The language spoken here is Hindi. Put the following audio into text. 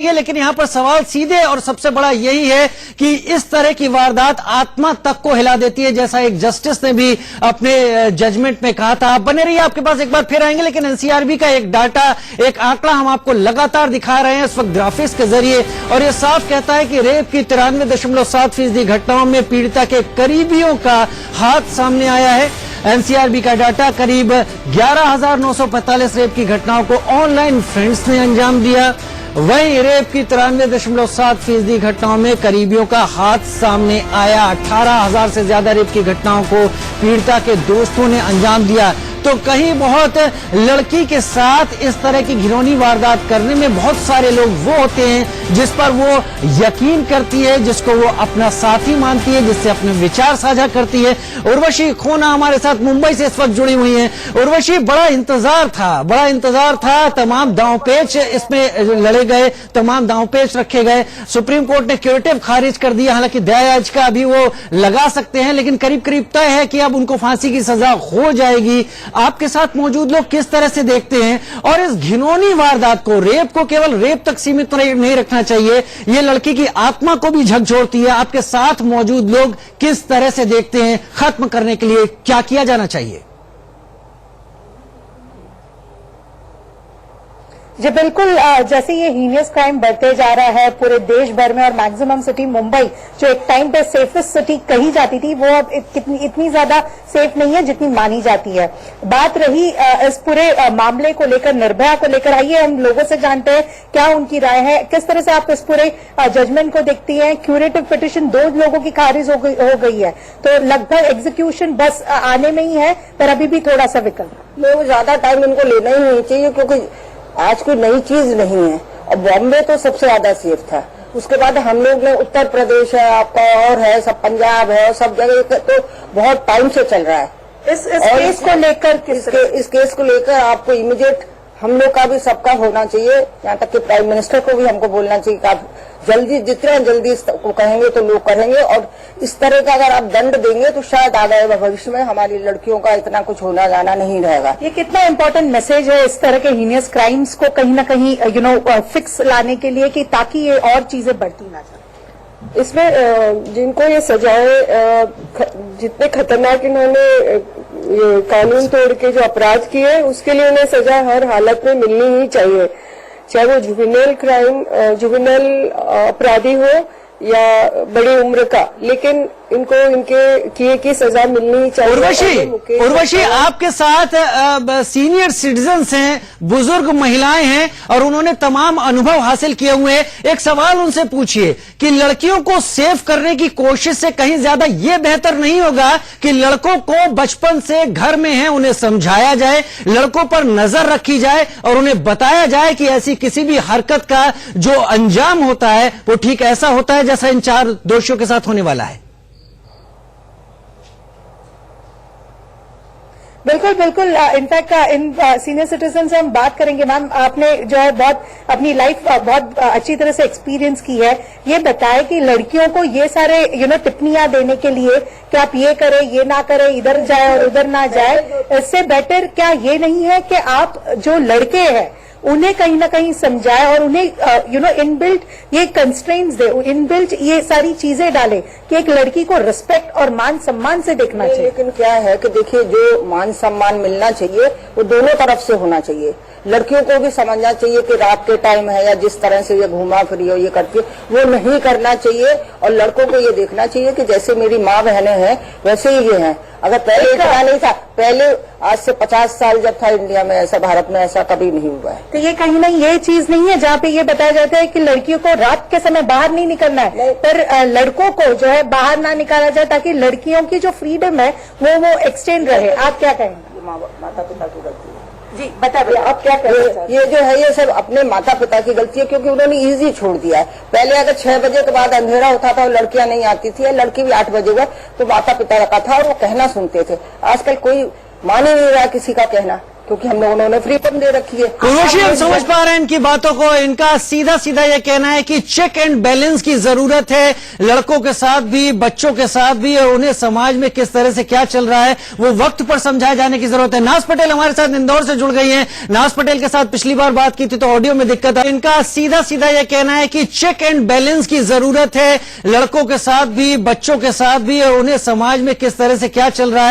लेकिन यहां पर सवाल सीधे और सबसे बड़ा यही है कि इस तरह की वारदात आत्मा तक को हिला देती है, जैसा एक जस्टिस ने भी अपने जजमेंट में कहा था। आप बने रहिए, आपके पास एक बार फिर आएंगे, लेकिन एनसीआरबी का एक डाटा, एक आंकड़ा हम आपको लगातार दिखा रहे हैं इस वक्त ग्राफिक्स के जरिए, और यह साफ कहता है कि रेप की 93.7% घटनाओं में पीड़िता के करीबियों का हाथ सामने आया है। एनसीआरबी का डाटा, करीब 11,945 रेप की घटनाओं को ऑनलाइन फ्रेंड्स ने अंजाम दिया। वहीं रेप की 93.7% घटनाओं में करीबियों का हाथ सामने आया। 18,000 से ज्यादा रेप की घटनाओं को पीड़िता के दोस्तों ने अंजाम दिया। तो कहीं बहुत लड़की के साथ इस तरह की घिनौनी वारदात करने में बहुत सारे लोग वो होते हैं जिस पर वो यकीन करती है, जिसको वो अपना साथी मानती है, जिससे अपने विचार साझा करती है। उर्वशी खोना हमारे साथ मुंबई से इस वक्त जुड़ी हुई हैं। उर्वशी, बड़ा इंतजार था, तमाम दांवपेच इसमें लड़े गए, तमाम दांवपेच रखे गए। सुप्रीम कोर्ट ने क्यूरेटिव खारिज कर दिया, हालांकि दया याचिका अभी वो लगा सकते हैं, लेकिन करीब करीब तय है कि अब उनको फांसी की सजा हो जाएगी। आपके साथ मौजूद लोग किस तरह से देखते हैं, और इस घिनौनी वारदात को, रेप को केवल रेप तक सीमित नहीं रखना चाहिए, ये लड़की की आत्मा को भी झकझोरती है। आपके साथ मौजूद लोग किस तरह से देखते हैं, खत्म करने के लिए क्या किया जाना चाहिए? जी बिल्कुल, जैसे ये हीनियस क्राइम बढ़ते जा रहा है पूरे देश भर में, और मैक्सिमम सिटी मुंबई जो एक टाइम पे सेफेस्ट सिटी कही जाती थी, वो अब इतनी ज्यादा सेफ नहीं है जितनी मानी जाती है। बात रही इस पूरे मामले को लेकर, निर्भया को लेकर, आइए हम लोगों से जानते हैं क्या उनकी राय है। किस तरह से आप इस पूरे जजमेंट को देखती हैं? क्यूरेटिव पिटिशन 2 लोगों की खारिज हो गई है, तो लगभग एग्जीक्यूशन बस आने में ही है, पर अभी भी थोड़ा सा विकल्प। लोग ज्यादा टाइम इनको लेना ही नहीं चाहिए, क्योंकि आज कोई नई चीज नहीं है। और बॉम्बे तो सबसे ज्यादा सेफ था, उसके बाद हम लोग ने उत्तर प्रदेश है आपका, और है सब पंजाब है, सब जगह तो बहुत टाइम से चल रहा है। इस केस को लेकर, इस केस को लेकर आपको इमीडिएट हम लोग का भी सबका होना चाहिए, यहाँ तक कि प्राइम मिनिस्टर को भी हमको बोलना चाहिए कि आप जल्दी, जितना जल्दी इसको कहेंगे तो लोग करेंगे। और इस तरह का अगर आप दंड देंगे तो शायद आगे भविष्य में हमारी लड़कियों का इतना कुछ होना जाना नहीं रहेगा। ये कितना इम्पोर्टेंट मैसेज है इस तरह के हीनियस क्राइम्स को कहीं ना कहीं फिक्स लाने के लिए, कि ताकि ये और चीजें बढ़ती ना जाए। इसमें जिनको ये सजाएं, जितने खतरनाक इन्होंने ये कानून तोड़ के जो अपराध किए, उसके लिए उन्हें सजा हर हालत में मिलनी ही चाहिए, चाहे वो जुवेनाइल अपराधी हो या बड़ी उम्र का, लेकिन इनको इनके किए की सजा मिलनी चाहिए। उर्वशी, आपके साथ सीनियर सिटीजन्स हैं, बुजुर्ग महिलाएं हैं, और उन्होंने तमाम अनुभव हासिल किए हुए हैं। एक सवाल उनसे पूछिए कि लड़कियों को सेव करने की कोशिश से कहीं ज्यादा ये बेहतर नहीं होगा कि लड़कों को बचपन से घर में है उन्हें समझाया जाए, लड़कों पर नजर रखी जाए, और उन्हें बताया जाए कि ऐसी किसी भी हरकत का जो अंजाम होता है वो ठीक ऐसा होता है जैसा इन 4 दोषियों के साथ होने वाला है? बिल्कुल बिल्कुल, इनफैक्ट इन सीनियर सिटीजन से हम बात करेंगे। मैम, आपने जो है बहुत अपनी लाइफ बहुत अच्छी तरह से एक्सपीरियंस की है। ये बताएं कि लड़कियों को ये सारे टिप्पणियां देने के लिए कि आप ये करें, ये ना करें, इधर जाए और उधर ना जाए, इससे बेटर क्या ये नहीं है कि आप जो लड़के हैं उन्हें कहीं ना कहीं समझाए और उन्हें इनबिल्ट ये कंस्ट्रेंट्स दे, इनबिल्ट ये सारी चीजें डाले कि एक लड़की को रिस्पेक्ट और मान सम्मान से देखना चाहिए। लेकिन क्या है कि देखिए, जो मान सम्मान मिलना चाहिए वो दोनों तरफ से होना चाहिए। लड़कियों को भी समझना चाहिए कि रात के टाइम है या जिस तरह से ये घूमा फिरी हो ये करती है वो नहीं करना चाहिए, और लड़कों को ये देखना चाहिए कि जैसे मेरी माँ बहनें हैं वैसे ही ये हैं। अगर पहले इतना नहीं था, पहले आज से 50 साल जब था इंडिया में, ऐसा भारत में ऐसा कभी नहीं हुआ है। तो ये कहीं ना ये चीज नहीं है जहाँ पे ये बताया जाता है कि लड़कियों को रात के समय बाहर नहीं निकलना है, पर लड़कों को जो है बाहर ना निकाला जाए, ताकि लड़कियों की जो फ्रीडम है वो एक्सटेंड रहे। आप क्या कहेंगे? माता पिता की गलती है जी, बताइए आप क्या करें? ये जो है ये सब अपने माता पिता की गलती है, क्योंकि उन्होंने इजी छोड़ दिया है। पहले अगर 6 बजे के बाद अंधेरा होता था और लड़कियां नहीं आती थी, लड़की भी 8 बजे हुआ तो माता पिता का था और वो कहना सुनते थे। आजकल कोई मान ही नहीं रहा किसी का कहना। क्योंकि हम लोगों ने उन्हें फ्रीडम दे रखी है। उर्वशी, हम समझ पा रहे हैं इनकी बातों को। इनका सीधा सीधा ये कहना है कि चेक एंड बैलेंस की जरूरत है, लड़कों के साथ भी, बच्चों के साथ भी, और उन्हें समाज में किस तरह से क्या चल रहा है वो वक्त पर समझाए जाने की जरूरत है। नाज पटेल हमारे साथ इंदौर से जुड़ गई हैं। नाज पटेल के साथ पिछली बार बात की थी तो ऑडियो में दिक्कत है। इनका सीधा सीधा ये कहना है कि चेक एंड बैलेंस की जरूरत है, लड़कों के साथ भी, बच्चों के साथ भी, और उन्हें समाज में किस तरह से क्या चल रहा है